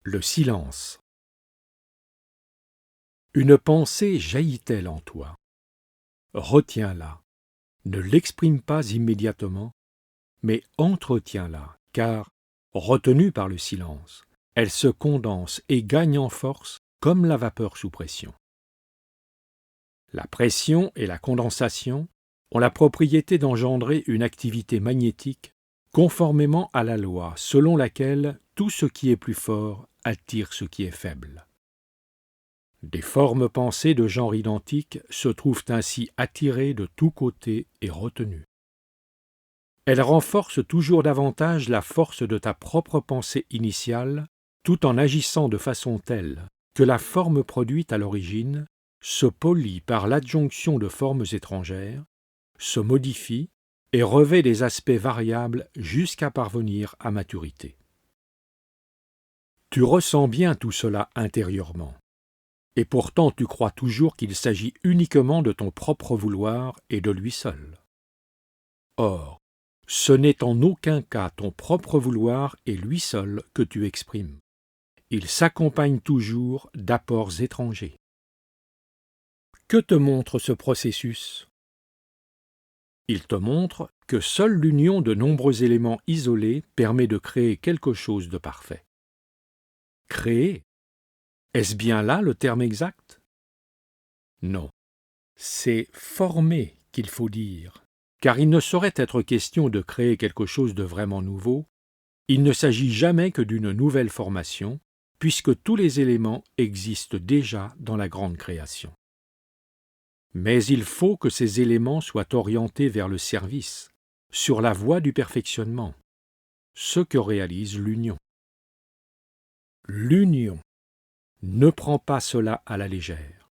Le silence. Une pensée jaillit-elle en toi? Retiens-la. Ne l'exprime pas immédiatement, mais entretiens-la, car, retenue par le silence, elle se condense et gagne en force comme la vapeur sous pression. La pression et la condensation ont la propriété d'engendrer une activité magnétique conformément à la loi selon laquelle tout ce qui est plus fort attire ce qui est faible. Des formes pensées de genre identique se trouvent ainsi attirées de tous côtés et retenues. Elles renforcent toujours davantage la force de ta propre pensée initiale, tout en agissant de façon telle que la forme produite à l'origine se polit par l'adjonction de formes étrangères, se modifie et revêt des aspects variables jusqu'à parvenir à maturité. Tu ressens bien tout cela intérieurement, et pourtant tu crois toujours qu'il s'agit uniquement de ton propre vouloir et de lui seul. Or, ce n'est en aucun cas ton propre vouloir et lui seul que tu exprimes. Il s'accompagne toujours d'apports étrangers. Que te montre ce processus? Il te montre que seule l'union de nombreux éléments isolés permet de créer quelque chose de parfait. Créer? Est-ce bien là le terme exact? Non, c'est former qu'il faut dire, car il ne saurait être question de créer quelque chose de vraiment nouveau. Il ne s'agit jamais que d'une nouvelle formation, puisque tous les éléments existent déjà dans la grande création. Mais il faut que ces éléments soient orientés vers le service, sur la voie du perfectionnement, ce que réalise l'union. L'union. Ne prends pas cela à la légère.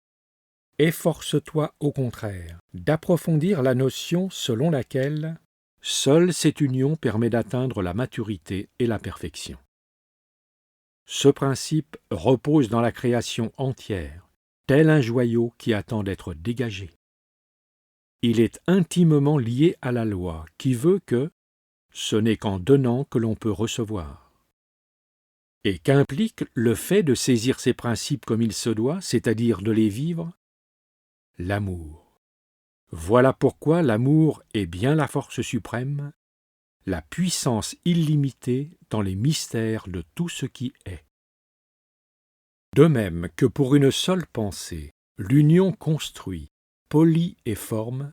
Efforce-toi au contraire d'approfondir la notion selon laquelle seule cette union permet d'atteindre la maturité et la perfection. Ce principe repose dans la création entière, tel un joyau qui attend d'être dégagé. Il est intimement lié à la loi qui veut que ce n'est qu'en donnant que l'on peut recevoir. Et qu'implique le fait de saisir ces principes comme il se doit, c'est-à-dire de les vivre? L'amour. Voilà pourquoi l'amour est bien la force suprême, la puissance illimitée dans les mystères de tout ce qui est. De même que pour une seule pensée, l'union construit, polit et forme,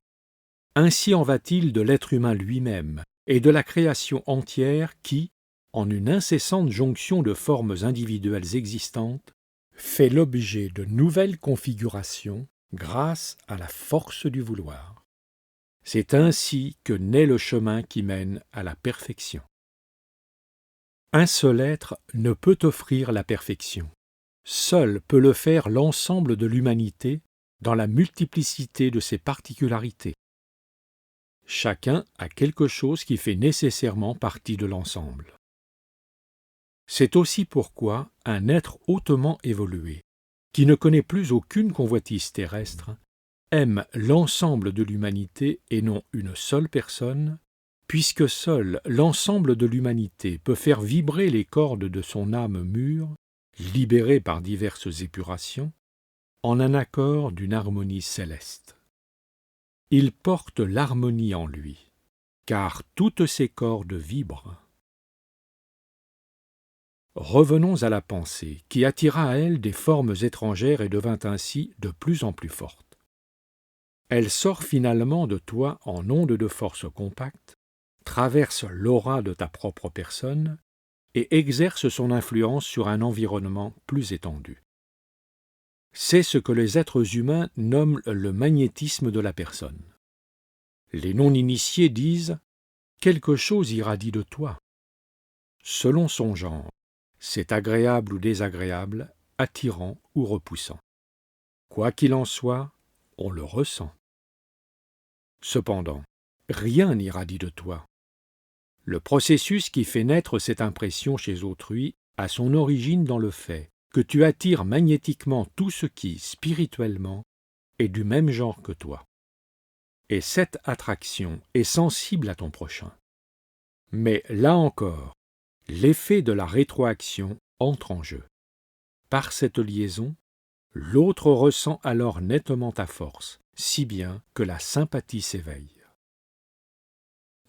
ainsi en va-t-il de l'être humain lui-même et de la création entière qui, en une incessante jonction de formes individuelles existantes, fait l'objet de nouvelles configurations grâce à la force du vouloir. C'est ainsi que naît le chemin qui mène à la perfection. Un seul être ne peut offrir la perfection. Seul peut le faire l'ensemble de l'humanité dans la multiplicité de ses particularités. Chacun a quelque chose qui fait nécessairement partie de l'ensemble. C'est aussi pourquoi un être hautement évolué, qui ne connaît plus aucune convoitise terrestre, aime l'ensemble de l'humanité et non une seule personne, puisque seul l'ensemble de l'humanité peut faire vibrer les cordes de son âme mûre, libérée par diverses épurations, en un accord d'une harmonie céleste. Il porte l'harmonie en lui, car toutes ses cordes vibrent. Revenons à la pensée, qui attira à elle des formes étrangères et devint ainsi de plus en plus forte. Elle sort finalement de toi en onde de force compacte, traverse l'aura de ta propre personne et exerce son influence sur un environnement plus étendu. C'est ce que les êtres humains nomment le magnétisme de la personne. Les non-initiés disent « quelque chose irradie de toi ». Selon son genre, c'est agréable ou désagréable, attirant ou repoussant. Quoi qu'il en soit, on le ressent. Cependant, rien n'irradie de toi. Le processus qui fait naître cette impression chez autrui a son origine dans le fait que tu attires magnétiquement tout ce qui, spirituellement, est du même genre que toi. Et cette attraction est sensible à ton prochain. Mais là encore, l'effet de la rétroaction entre en jeu. Par cette liaison, l'autre ressent alors nettement ta force, si bien que la sympathie s'éveille.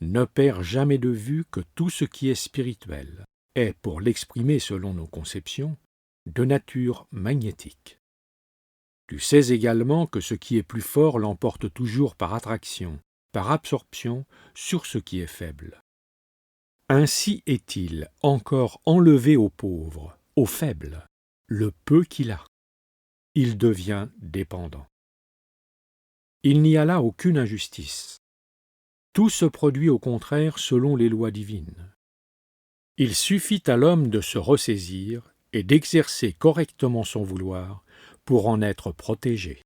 Ne perds jamais de vue que tout ce qui est spirituel est, pour l'exprimer selon nos conceptions, de nature magnétique. Tu sais également que ce qui est plus fort l'emporte toujours par attraction, par absorption, sur ce qui est faible. Ainsi est-il encore enlevé au pauvre, au faible, le peu qu'il a. Il devient dépendant. Il n'y a là aucune injustice. Tout se produit au contraire selon les lois divines. Il suffit à l'homme de se ressaisir et d'exercer correctement son vouloir pour en être protégé.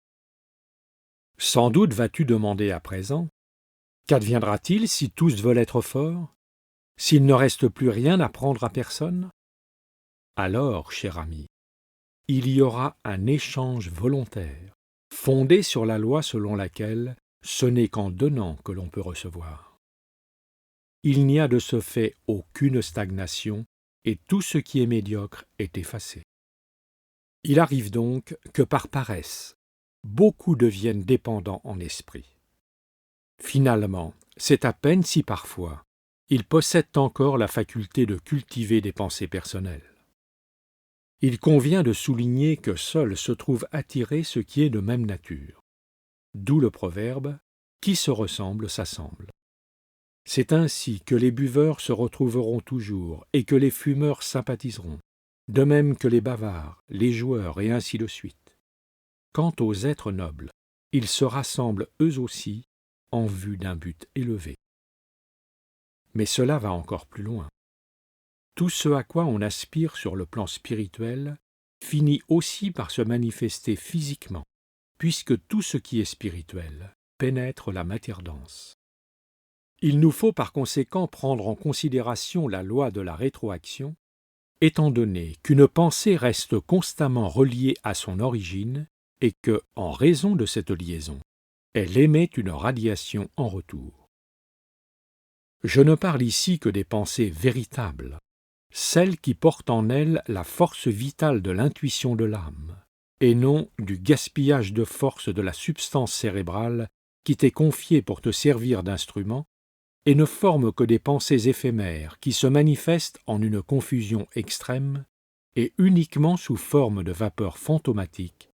Sans doute vas-tu demander à présent, qu'adviendra-t-il si tous veulent être forts, s'il ne reste plus rien à prendre à personne? Alors, cher ami, il y aura un échange volontaire, fondé sur la loi selon laquelle ce n'est qu'en donnant que l'on peut recevoir. Il n'y a de ce fait aucune stagnation, et tout ce qui est médiocre est effacé. Il arrive donc que par paresse, beaucoup deviennent dépendants en esprit. Finalement, c'est à peine si parfois ils possèdent encore la faculté de cultiver des pensées personnelles. Il convient de souligner que seul se trouve attiré ce qui est de même nature. D'où le proverbe « Qui se ressemble s'assemble ». C'est ainsi que les buveurs se retrouveront toujours et que les fumeurs sympathiseront, de même que les bavards, les joueurs et ainsi de suite. Quant aux êtres nobles, ils se rassemblent eux aussi en vue d'un but élevé. Mais cela va encore plus loin. Tout ce à quoi on aspire sur le plan spirituel finit aussi par se manifester physiquement, puisque tout ce qui est spirituel pénètre la matière dense. Il nous faut par conséquent prendre en considération la loi de la rétroaction, étant donné qu'une pensée reste constamment reliée à son origine et que, en raison de cette liaison, elle émet une radiation en retour. Je ne parle ici que des pensées véritables, celles qui portent en elles la force vitale de l'intuition de l'âme, et non du gaspillage de force de la substance cérébrale qui t'est confiée pour te servir d'instrument, et ne forment que des pensées éphémères qui se manifestent en une confusion extrême et uniquement sous forme de vapeurs fantomatiques,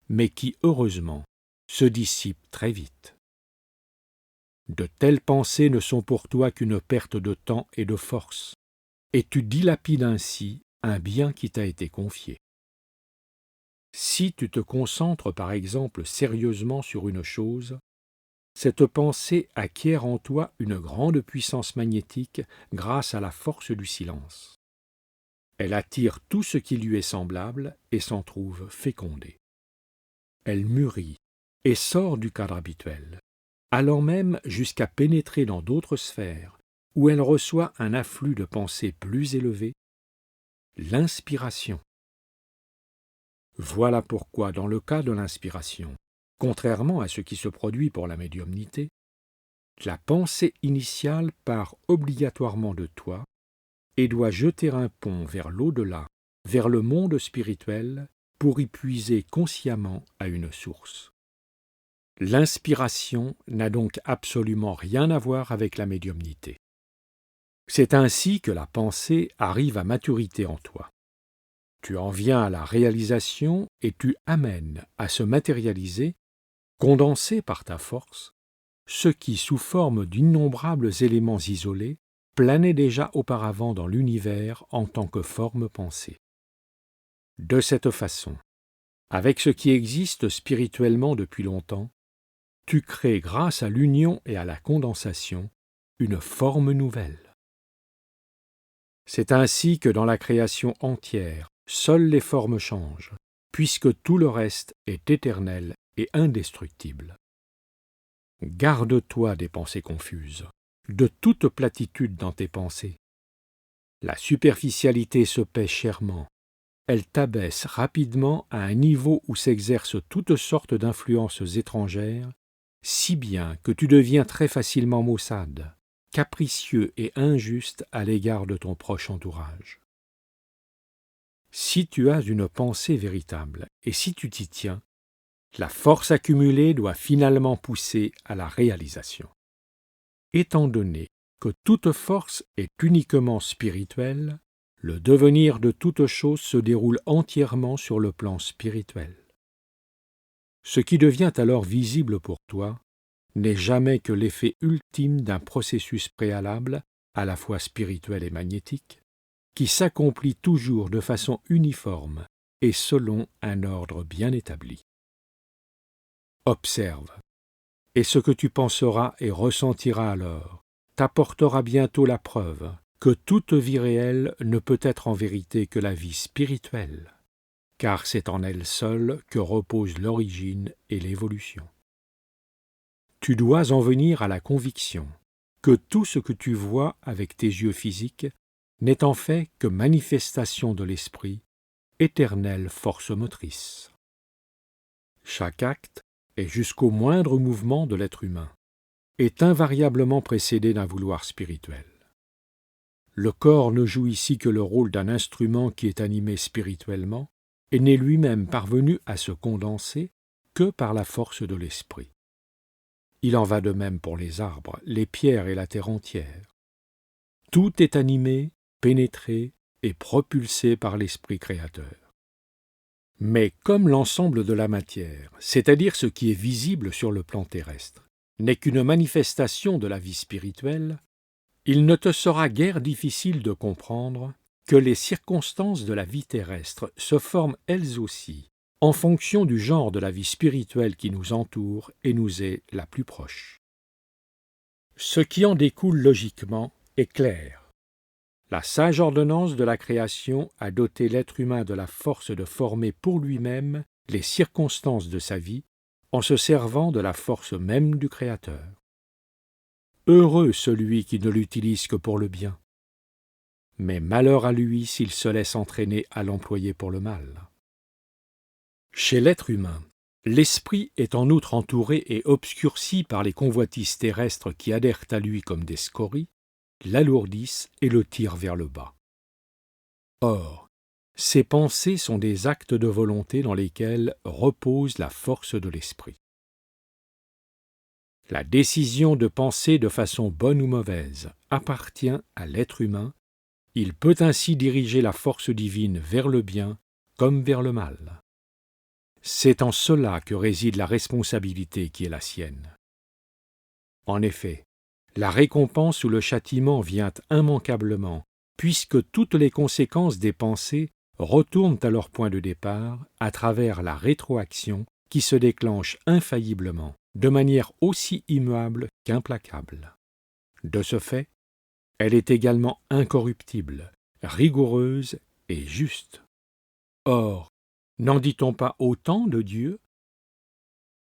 mais qui, heureusement, se dissipent très vite. De telles pensées ne sont pour toi qu'une perte de temps et de force, et tu dilapides ainsi un bien qui t'a été confié. Si tu te concentres par exemple sérieusement sur une chose, cette pensée acquiert en toi une grande puissance magnétique grâce à la force du silence. Elle attire tout ce qui lui est semblable et s'en trouve fécondée. Elle mûrit et sort du cadre habituel, allant même jusqu'à pénétrer dans d'autres sphères, où elle reçoit un afflux de pensées plus élevées, l'inspiration. Voilà pourquoi, dans le cas de l'inspiration, contrairement à ce qui se produit pour la médiumnité, la pensée initiale part obligatoirement de toi et doit jeter un pont vers l'au-delà, vers le monde spirituel, pour y puiser consciemment à une source. L'inspiration n'a donc absolument rien à voir avec la médiumnité. C'est ainsi que la pensée arrive à maturité en toi. Tu en viens à la réalisation et tu amènes à se matérialiser, condensé par ta force, ce qui, sous forme d'innombrables éléments isolés, planait déjà auparavant dans l'univers en tant que forme pensée. De cette façon, avec ce qui existe spirituellement depuis longtemps, tu crées grâce à l'union et à la condensation une forme nouvelle. C'est ainsi que dans la création entière, seules les formes changent, puisque tout le reste est éternel et indestructible. Garde-toi des pensées confuses, de toute platitude dans tes pensées. La superficialité se paie chèrement. Elle t'abaisse rapidement à un niveau où s'exercent toutes sortes d'influences étrangères, si bien que tu deviens très facilement maussade, capricieux et injuste à l'égard de ton proche entourage. Si tu as une pensée véritable et si tu t'y tiens, la force accumulée doit finalement pousser à la réalisation. Étant donné que toute force est uniquement spirituelle, le devenir de toute chose se déroule entièrement sur le plan spirituel. Ce qui devient alors visible pour toi n'est jamais que l'effet ultime d'un processus préalable, à la fois spirituel et magnétique, qui s'accomplit toujours de façon uniforme et selon un ordre bien établi. Observe, et ce que tu penseras et ressentiras alors t'apportera bientôt la preuve que toute vie réelle ne peut être en vérité que la vie spirituelle, car c'est en elle seule que repose l'origine et l'évolution. Tu dois en venir à la conviction que tout ce que tu vois avec tes yeux physiques n'est en fait que manifestation de l'esprit, éternelle force motrice. Chaque acte, et jusqu'au moindre mouvement de l'être humain, est invariablement précédé d'un vouloir spirituel. Le corps ne joue ici que le rôle d'un instrument qui est animé spirituellement et n'est lui-même parvenu à se condenser que par la force de l'esprit. Il en va de même pour les arbres, les pierres et la terre entière. Tout est animé, pénétré et propulsé par l'esprit créateur. Mais comme l'ensemble de la matière, c'est-à-dire ce qui est visible sur le plan terrestre, n'est qu'une manifestation de la vie spirituelle, il ne te sera guère difficile de comprendre que les circonstances de la vie terrestre se forment elles aussi en fonction du genre de la vie spirituelle qui nous entoure et nous est la plus proche. Ce qui en découle logiquement est clair. La sage ordonnance de la création a doté l'être humain de la force de former pour lui-même les circonstances de sa vie en se servant de la force même du Créateur. Heureux celui qui ne l'utilise que pour le bien, mais malheur à lui s'il se laisse entraîner à l'employer pour le mal. Chez l'être humain, l'esprit est en outre entouré et obscurci par les convoitises terrestres qui adhèrent à lui comme des scories, l'alourdissent et le tirent vers le bas. Or, ces pensées sont des actes de volonté dans lesquels repose la force de l'esprit. La décision de penser de façon bonne ou mauvaise appartient à l'être humain. Il peut ainsi diriger la force divine vers le bien comme vers le mal. C'est en cela que réside la responsabilité qui est la sienne. En effet, la récompense ou le châtiment vient immanquablement, puisque toutes les conséquences des pensées retournent à leur point de départ à travers la rétroaction qui se déclenche infailliblement, de manière aussi immuable qu'implacable. De ce fait, elle est également incorruptible, rigoureuse et juste. Or, n'en dit-on pas autant de Dieu ?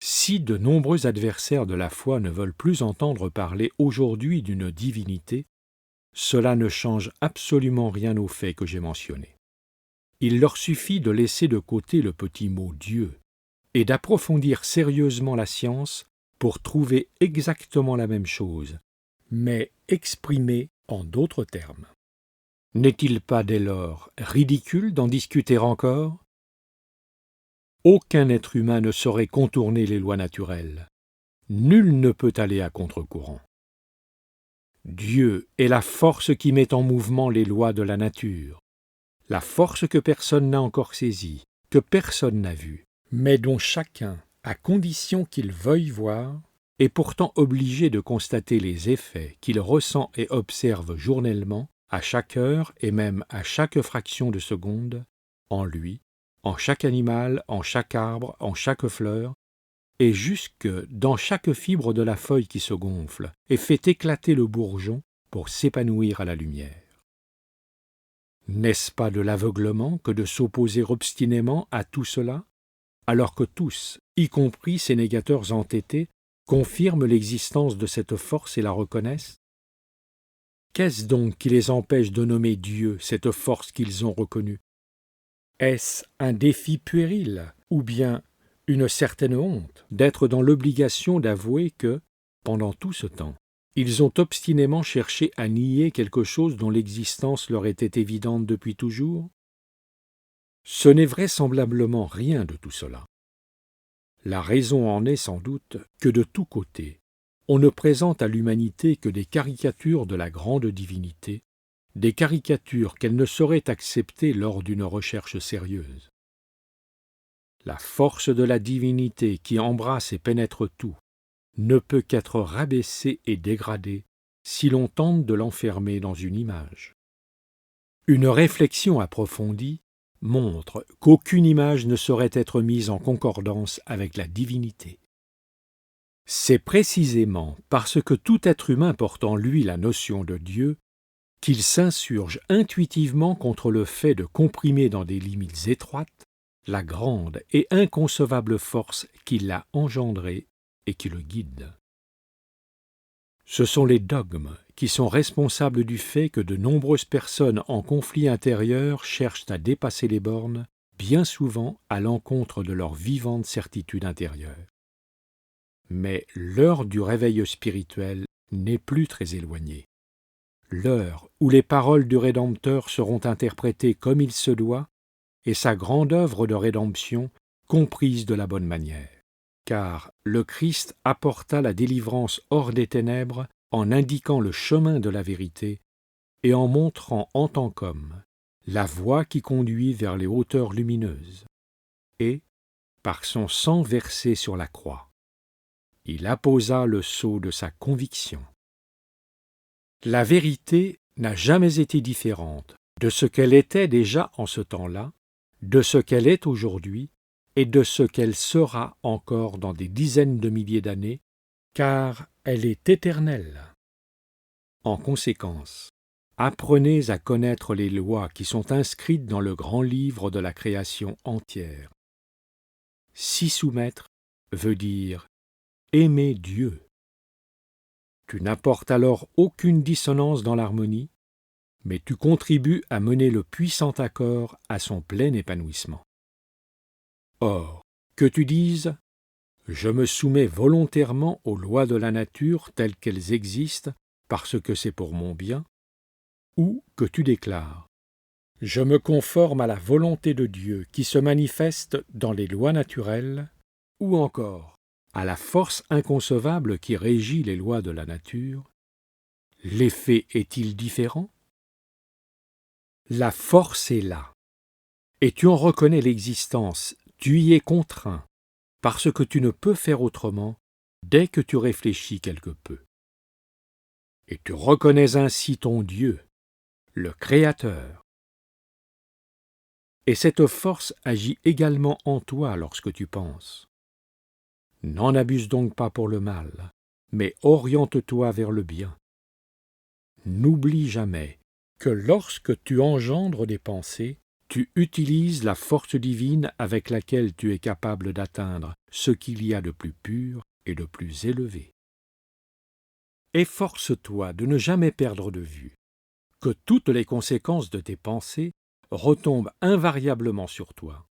Si de nombreux adversaires de la foi ne veulent plus entendre parler aujourd'hui d'une divinité, cela ne change absolument rien au fait que j'ai mentionné. Il leur suffit de laisser de côté le petit mot Dieu et d'approfondir sérieusement la science pour trouver exactement la même chose, mais exprimée en d'autres termes. N'est-il pas dès lors ridicule d'en discuter encore ? Aucun être humain ne saurait contourner les lois naturelles. Nul ne peut aller à contre-courant. Dieu est la force qui met en mouvement les lois de la nature, la force que personne n'a encore saisie, que personne n'a vue, mais dont chacun, à condition qu'il veuille voir, est pourtant obligé de constater les effets qu'il ressent et observe journellement, à chaque heure et même à chaque fraction de seconde, en lui, en chaque animal, en chaque arbre, en chaque fleur, et jusque dans chaque fibre de la feuille qui se gonfle et fait éclater le bourgeon pour s'épanouir à la lumière. N'est-ce pas de l'aveuglement que de s'opposer obstinément à tout cela, alors que tous, y compris ces négateurs entêtés, confirment l'existence de cette force et la reconnaissent ? Qu'est-ce donc qui les empêche de nommer Dieu cette force qu'ils ont reconnue ? Est-ce un défi puéril, ou bien une certaine honte d'être dans l'obligation d'avouer que, pendant tout ce temps, ils ont obstinément cherché à nier quelque chose dont l'existence leur était évidente depuis toujours ? Ce n'est vraisemblablement rien de tout cela. La raison en est sans doute que de tous côtés, on ne présente à l'humanité que des caricatures de la grande divinité, des caricatures qu'elle ne saurait accepter lors d'une recherche sérieuse. La force de la divinité qui embrasse et pénètre tout ne peut qu'être rabaissée et dégradée si l'on tente de l'enfermer dans une image. Une réflexion approfondie montre qu'aucune image ne saurait être mise en concordance avec la divinité. C'est précisément parce que tout être humain porte en lui la notion de Dieu qu'il s'insurge intuitivement contre le fait de comprimer dans des limites étroites la grande et inconcevable force qui l'a engendré et qui le guide. Ce sont les dogmes qui sont responsables du fait que de nombreuses personnes en conflit intérieur cherchent à dépasser les bornes, bien souvent à l'encontre de leur vivante certitude intérieure. Mais l'heure du réveil spirituel n'est plus très éloignée. L'heure où les paroles du Rédempteur seront interprétées comme il se doit et sa grande œuvre de rédemption comprise de la bonne manière. Car le Christ apporta la délivrance hors des ténèbres en indiquant le chemin de la vérité et en montrant en tant qu'homme la voie qui conduit vers les hauteurs lumineuses. Et, par son sang versé sur la croix, il apposa le sceau de sa conviction. La vérité n'a jamais été différente de ce qu'elle était déjà en ce temps-là, de ce qu'elle est aujourd'hui et de ce qu'elle sera encore dans des dizaines de milliers d'années, car elle est éternelle. En conséquence, apprenez à connaître les lois qui sont inscrites dans le grand livre de la création entière. S'y soumettre veut dire aimer Dieu. Tu n'apportes alors aucune dissonance dans l'harmonie, mais tu contribues à mener le puissant accord à son plein épanouissement. Or, que tu dises « Je me soumets volontairement aux lois de la nature telles qu'elles existent parce que c'est pour mon bien », ou que tu déclares « Je me conforme à la volonté de Dieu qui se manifeste dans les lois naturelles », ou encore à la force inconcevable qui régit les lois de la nature, l'effet est-il différent? La force est là, et tu en reconnais l'existence, tu y es contraint, parce que tu ne peux faire autrement dès que tu réfléchis quelque peu. Et tu reconnais ainsi ton Dieu, le Créateur. Et cette force agit également en toi lorsque tu penses. N'en abuse donc pas pour le mal, mais oriente-toi vers le bien. N'oublie jamais que lorsque tu engendres des pensées, tu utilises la force divine avec laquelle tu es capable d'atteindre ce qu'il y a de plus pur et de plus élevé. Efforce-toi de ne jamais perdre de vue que toutes les conséquences de tes pensées retombent invariablement sur toi,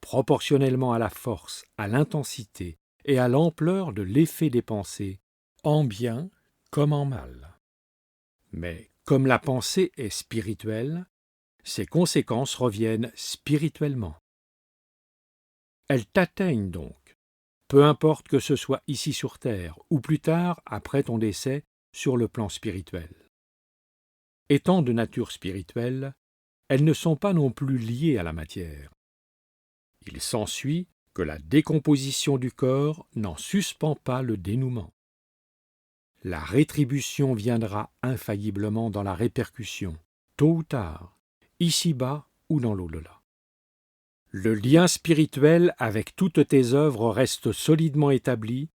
proportionnellement à la force, à l'intensité et à l'ampleur de l'effet des pensées, en bien comme en mal. Mais comme la pensée est spirituelle, ses conséquences reviennent spirituellement. Elles t'atteignent donc, peu importe que ce soit ici sur terre ou plus tard, après ton décès, sur le plan spirituel. Étant de nature spirituelle, elles ne sont pas non plus liées à la matière. Il s'ensuit que la décomposition du corps n'en suspend pas le dénouement. La rétribution viendra infailliblement dans la répercussion, tôt ou tard, ici-bas ou dans l'au-delà. Le lien spirituel avec toutes tes œuvres reste solidement établi,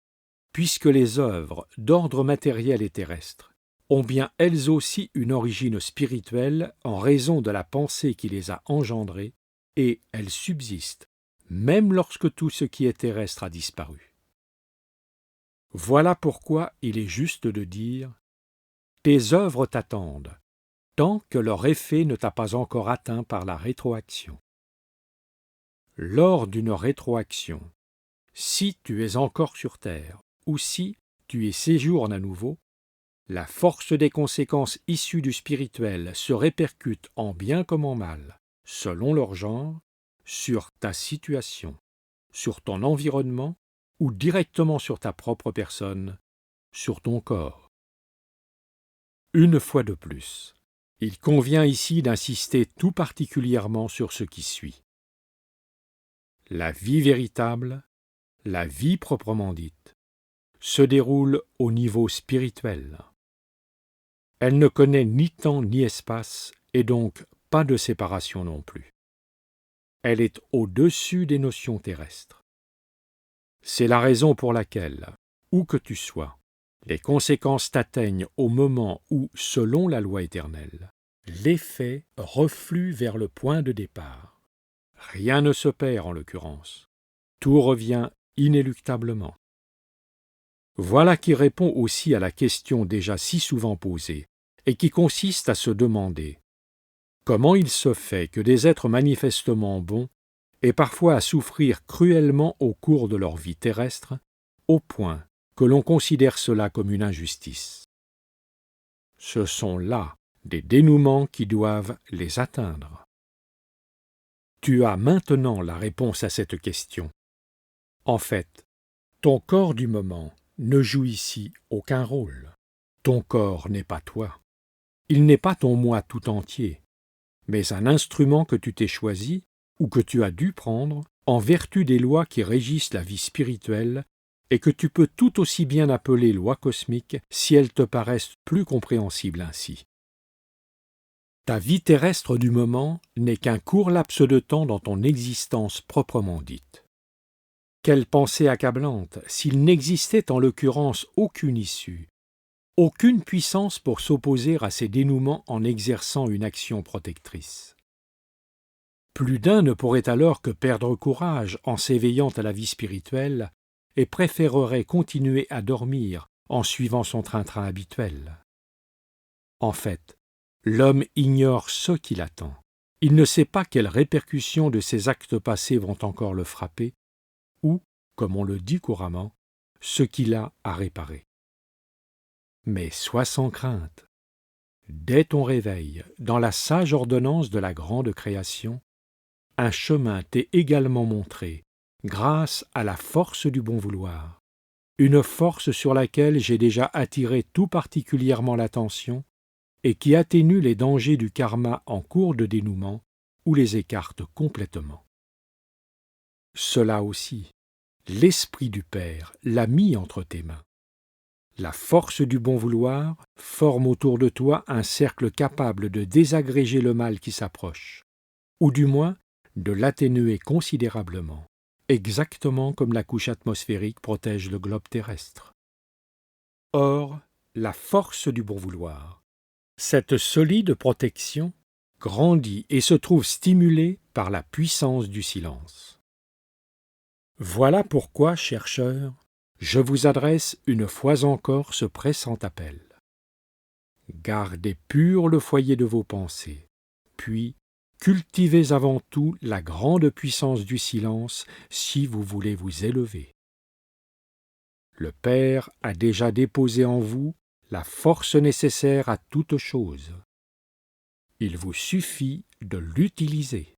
puisque les œuvres d'ordre matériel et terrestre ont bien elles aussi une origine spirituelle en raison de la pensée qui les a engendrées, et elles subsistent, même lorsque tout ce qui est terrestre a disparu. Voilà pourquoi il est juste de dire « Tes œuvres t'attendent, tant que leur effet ne t'a pas encore atteint par la rétroaction. » Lors d'une rétroaction, si tu es encore sur terre, ou si tu y séjournes à nouveau, la force des conséquences issues du spirituel se répercute en bien comme en mal, selon leur genre, sur ta situation, sur ton environnement ou directement sur ta propre personne, sur ton corps. Une fois de plus, il convient ici d'insister tout particulièrement sur ce qui suit. La vie véritable, la vie proprement dite, se déroule au niveau spirituel. Elle ne connaît ni temps ni espace et donc pas de séparation non plus. Elle est au-dessus des notions terrestres. C'est la raison pour laquelle, où que tu sois, les conséquences t'atteignent au moment où, selon la loi éternelle, l'effet reflue vers le point de départ. Rien ne se perd en l'occurrence. Tout revient inéluctablement. Voilà qui répond aussi à la question déjà si souvent posée, et qui consiste à se demander comment il se fait que des êtres manifestement bons aient parfois à souffrir cruellement au cours de leur vie terrestre, au point que l'on considère cela comme une injustice. Ce sont là des dénouements qui doivent les atteindre. Tu as maintenant la réponse à cette question. En fait, ton corps du moment ne joue ici aucun rôle. Ton corps n'est pas toi. Il n'est pas ton moi tout entier, mais un instrument que tu t'es choisi ou que tu as dû prendre en vertu des lois qui régissent la vie spirituelle et que tu peux tout aussi bien appeler lois cosmiques si elles te paraissent plus compréhensibles ainsi. Ta vie terrestre du moment n'est qu'un court laps de temps dans ton existence proprement dite. Quelle pensée accablante s'il n'existait en l'occurrence aucune issue, aucune puissance pour s'opposer à ces dénouements en exerçant une action protectrice. Plus d'un ne pourrait alors que perdre courage en s'éveillant à la vie spirituelle et préférerait continuer à dormir en suivant son train-train habituel. En fait, l'homme ignore ce qui l'attend. Il ne sait pas quelles répercussions de ses actes passés vont encore le frapper, ou, comme on le dit couramment, ce qu'il a à réparer. Mais sois sans crainte. Dès ton réveil, dans la sage ordonnance de la grande création, un chemin t'est également montré, grâce à la force du bon vouloir, une force sur laquelle j'ai déjà attiré tout particulièrement l'attention et qui atténue les dangers du karma en cours de dénouement ou les écarte complètement. Cela aussi, l'Esprit du Père l'a mis entre tes mains. La force du bon vouloir forme autour de toi un cercle capable de désagréger le mal qui s'approche, ou du moins de l'atténuer considérablement, exactement comme la couche atmosphérique protège le globe terrestre. Or, la force du bon vouloir, cette solide protection, grandit et se trouve stimulée par la puissance du silence. Voilà pourquoi, chercheurs, je vous adresse une fois encore ce pressant appel. Gardez pur le foyer de vos pensées, puis cultivez avant tout la grande puissance du silence si vous voulez vous élever. Le Père a déjà déposé en vous la force nécessaire à toute chose. Il vous suffit de l'utiliser.